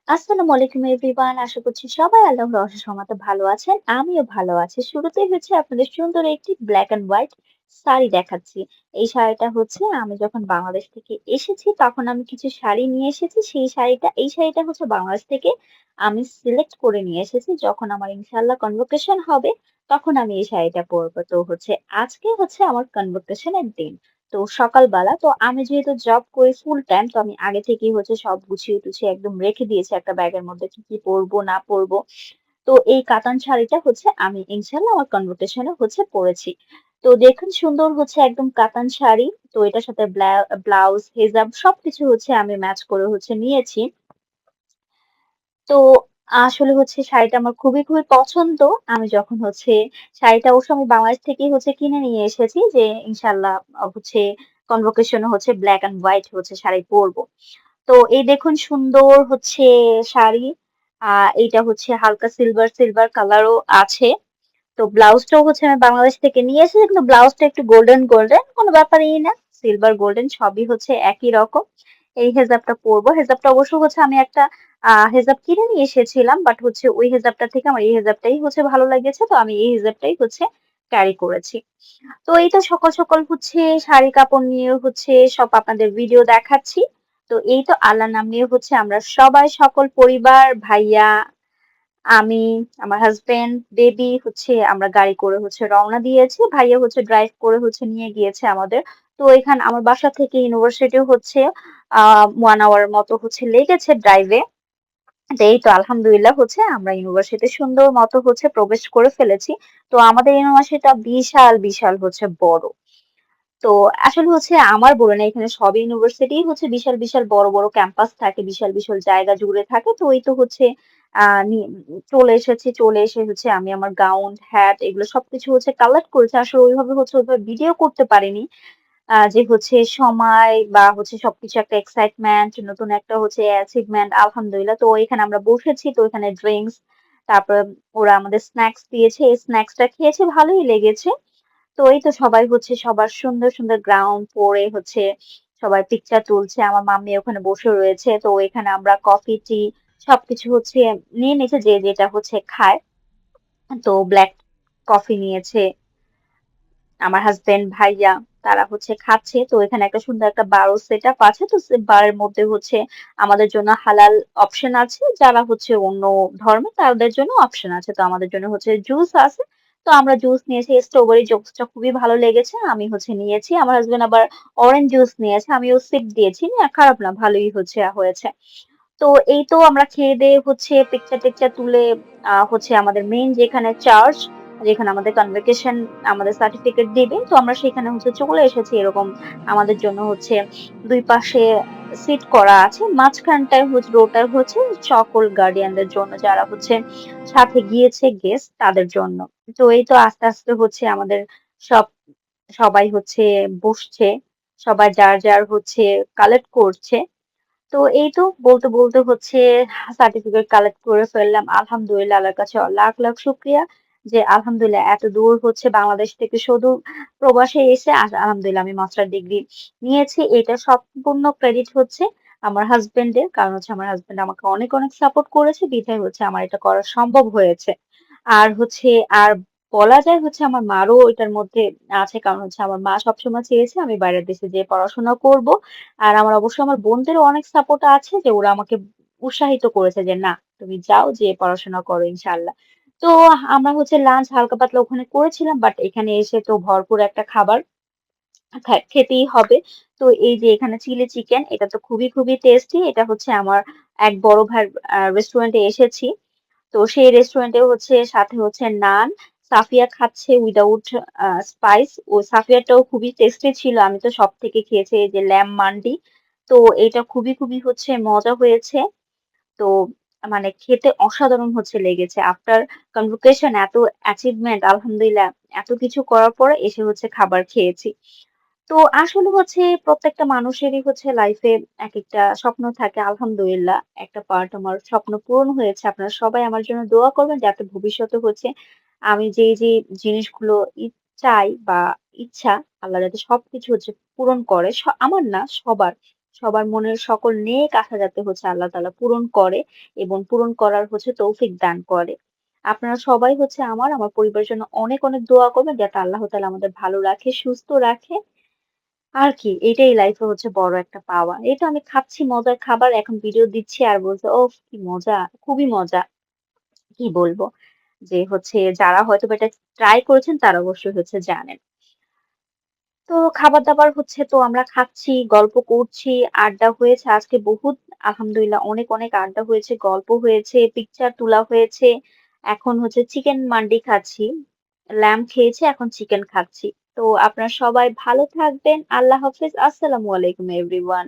আসসালামু আলাইকুম এভরিওয়ান। আশা করছি সবাই আল্লাহর অশেষ রহমতে ভালো আছেন। আমিও ভালো আছি। শুরুতেই হচ্ছে আপনাদের সুন্দর একটি ব্ল্যাক অ্যান্ড হোয়াইট শাড়ি দেখাচ্ছি। এই শাড়িটা হচ্ছে আমি যখন বাংলাদেশ থেকে এসেছি তখন আমি কিছু শাড়ি নিয়ে এসেছি। এই শাড়িটা হচ্ছে বাংলাদেশ থেকে আমি সিলেক্ট করে নিয়ে এসেছি। যখন আমার ইনশাআল্লাহ কনভোকেশন হবে তখন আমি এই শাড়িটা পরবো। তো হচ্ছে আজকে হচ্ছে আমার কনভোকেশন এর দিন। তো সকালবেলা তো আমি যেহেতু জব করি ফুল টাইম তো আমি আগে থেকেই হচ্ছে সব গুছিয়ে টুছিয়ে একদম রেখে দিয়েছি একটা ব্যাগের মধ্যে কি কি পরবো না পরবো। তো এই কাতান শাড়িটা হচ্ছে আমি ইনশাল্লাহ আমার কনভোকেশনে হচ্ছে পরেছি। তো দেখুন সুন্দর হচ্ছে একদম কাতান শাড়ি। তো এটার সাথে ব্লাউজ হেজাব সবকিছু হচ্ছে আমি ম্যাচ করে হচ্ছে নিয়েছি। তো আসলে হচ্ছে শাড়িটা আমার খুবই পছন্দ। আমি যখন হচ্ছে শাড়িটা অবশ্য আমি বাংলাদেশ থেকেই হচ্ছে কিনে নিয়ে এসেছি যে ইনশাআল্লাহ হচ্ছে কনভোকেশন এ হচ্ছে ব্লাক অ্যান্ড হোয়াইট হচ্ছে শাড়ি পরবো। তো এই দেখুন সুন্দর হচ্ছে শাড়ি। এইটা হচ্ছে হালকা সিলভার সিলভার কালারও আছে। তো ব্লাউজটাও হচ্ছে আমি বাংলাদেশ থেকে নিয়ে এসেছি কিন্তু ব্লাউজটা একটু গোল্ডেন কোনো ব্যাপারই না। সিলভার গোল্ডেন সবই হচ্ছে একই রকম। এই হেজাবটা পরবো। হেজাবটা অবশ্য হচ্ছে আমি একটা হেজাব কিনে নিয়ে এসেছিলাম বাট হচ্ছে ওই হেজাবটা থেকে আমার এই হেজাবটাই হচ্ছে ভালো লেগেছে তো আমি এই হেজাবটাই হচ্ছে ক্যারি করেছি। তো এই তো সকাল হচ্ছে শাড়ি কাপড় নিয়ে হচ্ছে সব আপনাদের ভিডিও দেখাচ্ছি। তো এই তো আল্লাহর নাম নিয়ে হচ্ছে আমরা সবাই সকল পরিবার ভাইয়া আমি আমার হাজবেন্ড বেবি হচ্ছে আমরা গাড়ি করে হচ্ছে রওনা দিয়েছি। ভাইয়া হচ্ছে ড্রাইভ করে হচ্ছে নিয়ে গিয়েছে আমাদের। তো এখানে আমার বাসা থেকে ইউনিভার্সিটি হচ্ছে 1 আওয়ার মতো হচ্ছে লেগেছে ড্রাইভে। তো এই তো আলহামদুলিল্লাহ হচ্ছে আমরা ইউনিভার্সিটি সুন্দর মতো হচ্ছে প্রবেশ করে ফেলেছি। তো আমাদের ইউনিভার্সিটিটা বিশাল হচ্ছে বড়। তো আসলে হচ্ছে আমার বলে না এখানে সব ইউনিভার্সিটি হচ্ছে বিশাল বড় ক্যাম্পাস থাকে বিশাল জায়গা জুড়ে থাকে তো এই তো হচ্ছে চলে এসেছি চলে এসে হচ্ছে আমি আমার গাউন হ্যাট এগুলো সবকিছু হচ্ছে কালেক্ট করেছি আসলে ওইভাবে ভিডিও করতে পারিনি যে হচ্ছে সময় বা হচ্ছে সবকিছু একটা এক্সাইটমেন্ট নতুন একটা হচ্ছে অ্যাচিভমেন্ট আলহামদুলিল্লাহ তো এখানে আমরা বসেছি তো এখানে ড্রিঙ্কস তারপর ওরা আমাদের স্ন্যাক্স দিয়েছে এই স্ন্যাক্সটা খেয়েছি ভালোই লেগেছে তো এই তো সবাই হচ্ছে সবার সুন্দর গ্রাউন্ড পরে হচ্ছে সবাই পিকচার তুলছে আমার মাম্মি ওখানে বসে রয়েছে তো এখানে আমরা কফি টি সবকিছু হচ্ছে নিয়ে নিয়েছে যে যেটা হচ্ছে খায় তো ব্ল্যাক কফি নিয়েছে আমার হাজবেন্ড ভাইয়া তারা হচ্ছে খাচ্ছে তো এখানে একটা সুন্দর একটা বারও সেট আপ আছে তো বারের মধ্যে হচ্ছে আমাদের জন্য হালাল অপশন আছে যারা হচ্ছে অন্য ধর্মে তাদের জন্য অপশন আছে তো আমাদের জন্য হচ্ছে জুস আছে তো আমরা জুস নিয়েছি স্ট্রবেরি জুসটা খুবই ভালো লেগেছে আমি হচ্ছে নিয়েছি আমার হাজবেন্ড আবার অরেঞ্জ জুস নিয়েছে আমিও সিপ দিয়েছি না খারাপ না ভালোই হয়েছে তো এই তো আমরা খেয়ে দেয়ে হচ্ছে পিকচার টিকচার তুলে হচ্ছে আমাদের মেইন যেখানে চার্চ যেখানে আমাদের কনভোকেশন আমাদের সার্টিফিকেট দিবে তো আমরা সেখানে হচ্ছে চলে এসেছি এরকম আমাদের জন্য হচ্ছে দুই পাশে সিট করা আছে মাঝখানটায় হচ্ছে রোটার হচ্ছে সকল গার্ডিয়ানদের জন্য যারা হচ্ছে সাথে গিয়েছে গেস্ট তাদের জন্য তো এই তো আস্তে হচ্ছে আমাদের সব সবাই হচ্ছে বসছে সবাই যার হচ্ছে কালেক্ট করছে তো এই তো বলতে হচ্ছে সার্টিফিকেট কালেক্ট করে ফেললাম আলহামদুলিল্লাহ আল্লাহর কাছে লাখ শুক্রিয়া যে আলহামদুলিল্লাহ এত দূর হচ্ছে বাংলাদেশ থেকে শুধু প্রবাসে এসে আলহামদুলিল্লাহ আমি মাস্টার ডিগ্রি নিয়েছি এটা সম্পূর্ণ ক্রেডিট হচ্ছে আমার হাজবেন্ডের কারণ হচ্ছে আমার হাজবেন্ড আমাকে অনেক সাপোর্ট করেছে বিধায় হচ্ছে আমার এটা করা সম্ভব হয়েছে আর হচ্ছে আর বলা যায় হচ্ছে আমার মারও এটার মধ্যে আছে কারণ হচ্ছে আমার মা সবসময় চেয়েছে আমি বাইরের দেশে যেয়ে পড়াশোনা করব আর আমার বোনদেরও অনেক সাপোর্ট আছে যে ওরা আমাকে উৎসাহিত করেছে যে না তুমি যাও যে পড়াশোনা করো ইনশাল্লাহ তো আমরা হচ্ছে লাঞ্চ হালকা পাতলা ওখানে করেছিলাম বাট এখানে এসে তো ভরপুর একটা খাবার খেতেই হবে তো এই যে এখানে চিলি চিকেন এটা তো খুবই টেস্টি এটা হচ্ছে আমার এক বড় ভাই রেস্টুরেন্টে এসেছি তো সেই রেস্টুরেন্টে হচ্ছে সাথে হচ্ছে নান সাফিয়া খাচ্ছে উইদাউট স্পাইস ও সাফিয়াটাও খুবই টেস্টি ছিল আমি তো সব থেকে খেয়েছি এই যে ল্যাম মান্ডি তো এটা খুবই হচ্ছে মজা হয়েছে তো মানে খেতে অসাধারণ হচ্ছে লেগেছে আফটার কনভোকেশন এত অ্যাচিভমেন্ট আলহামদুলিল্লাহ এত কিছু করার পরে এসে হচ্ছে খাবার খেয়েছি তো আসলে হচ্ছে প্রত্যেকটা মানুষেরই হচ্ছে লাইফে এক একটা স্বপ্ন থাকে আলহামদুলিল্লাহ একটা পার্ট আমার স্বপ্ন পূরণ হয়েছে আপনারা সবাই আমার জন্য দোয়া করবেন যাতে ভবিষ্যতে হচ্ছে আমি যে জিনিসগুলো চাই বা ইচ্ছা আল্লাহ যাতে সবকিছু হচ্ছে পূরণ করে আমার না সবার সবার মনের সকল নেক আশা যাতে হচ্ছে আল্লাহ তাআলা পূরণ করে এবং পূরণ করার হচ্ছে তৌফিক দান করে। আপনারা সবাই হচ্ছে আমার পরিবারের জন্য অনেক, অনেক দোয়া করবেন যাতে আল্লাহ তাআলা আমাদের ভালো রাখে, সুস্থ রাখে। আর কি এটাই লাইফে হচ্ছে বড় একটা পাওয়া। এই তো আমি খাচ্ছি মজার খাবার, এখন ভিডিও দিচ্ছি আর বলছে, "ওফ! কি মজা! খুবই মজা।" কি বলবো? যে হচ্ছে যারা হয়তোবা এটা ট্রাই করেছেন তারা অবশ্যই হচ্ছে জানেন। তো খাবার-দাবার হচ্ছে তো আমরা খাচ্ছি, গল্প করছি, আড্ডা হয়েছে আজকে বহুত আলহামদুলিল্লাহ অনেক, অনেক আড্ডা হয়েছে, গল্প হয়েছে, পিকচার তোলা হয়েছে। এখন হচ্ছে চিকেন মান্ডি খাচ্ছি। ল্যাম্ব খেয়েছি, এখন চিকেন খাচ্ছি। তো আপনারা সবাই ভালো থাকবেন। আল্লাহ হাফেজ। আসসালামু আলাইকুম এভরিওয়ান।